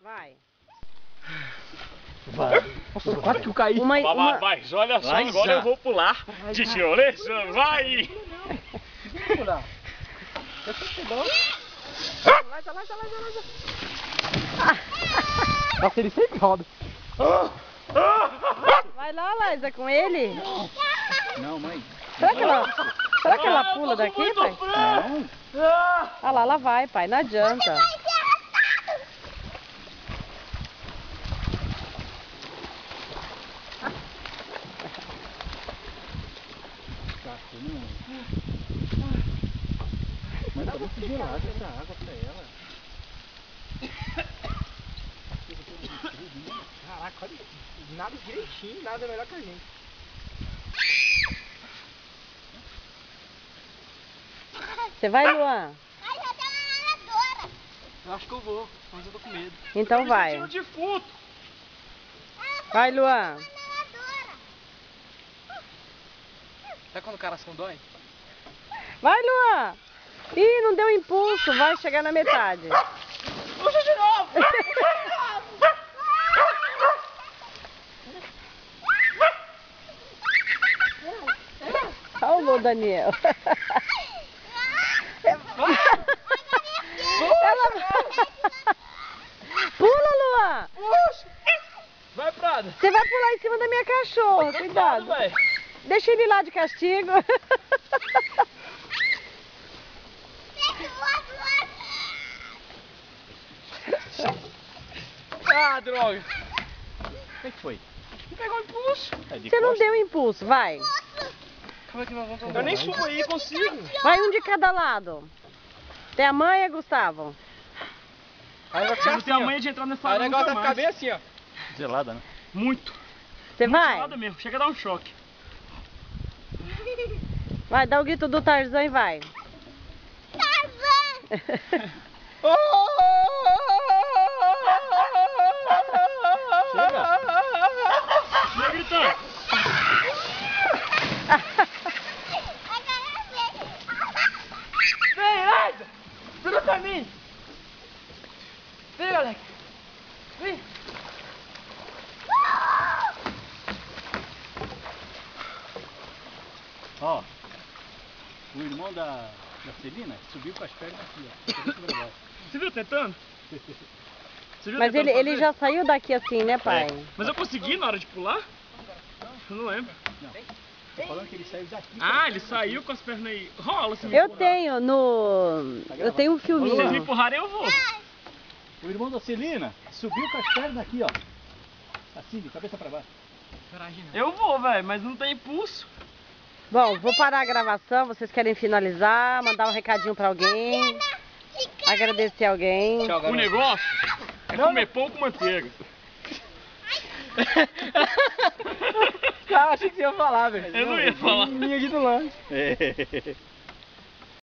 Vai. Vai. Nossa, quase que eu caí. Vai, olha só, vai agora já. eu vou pular. Tirolesa, vai! Vou pular. Nossa, ele sempre roda. Vai lá, Laísa, com ele. Não, mãe. Será que ela pula daqui, pai? Não. Ah lá, ela vai, pai. Não adianta. Mas tá muito gelada essa água pra ela. Caraca, olha, nada direitinho, nada melhor que a gente. Você vai, Luan? Eu acho que eu vou, mas eu tô com medo. Então vai. Um defunto. Vai, Luan. Sabe quando o coração dói? Vai, Luan. Ih, não deu impulso. Vai chegar na metade. Puxa de novo! Olha o Daniel. Pula, Luan. Vai, Prada! Você vai pular em cima da minha cachorra. Cuidado. Deixa ele lá de castigo. Ah, droga! Como é que foi? Não pegou impulso. Você não deu impulso, vai. Como é que nós vamos Eu nem subo aí, consigo. Vai um de cada lado. Tem a manha, Gustavo? Aí vai ficar Não assim, tem a ó. manha de entrar nessa Aí o água negócio nunca vai ficar mais. bem assim, ó. Gelada, né? Muito. Você Muito vai? gelada mesmo. Chega a dar um choque. Vai, dá o grito do Tarzan e vai. Chega gritando. Vem, Laísa! Vira pra mim! Vem, Alex! Vem! Ó, o irmão da Celina subiu com as pernas aqui, ó. Você viu tentando? Você viu Mas tentando ele fazer? já saiu daqui assim, né, pai? Mas eu consegui na hora de pular? Eu não lembro. Tô falando que ele saiu daqui. Ah, ele saiu com as pernas aí. Rola se me Eu empurrar. tenho no... Eu tenho um Se vocês me filminho. empurrarem, eu vou. O irmão da Celina subiu com as pernas aqui, ó. Assim, de cabeça pra baixo. Eu vou, velho, mas não tem impulso. Bom, vou parar a gravação. Vocês querem finalizar? Mandar um recadinho pra alguém? Agradecer alguém? Tchau, O garoto. negócio é comer pão com manteiga. Cara, achei que você ia falar, velho. Eu não ia falar. Minha aqui do lado.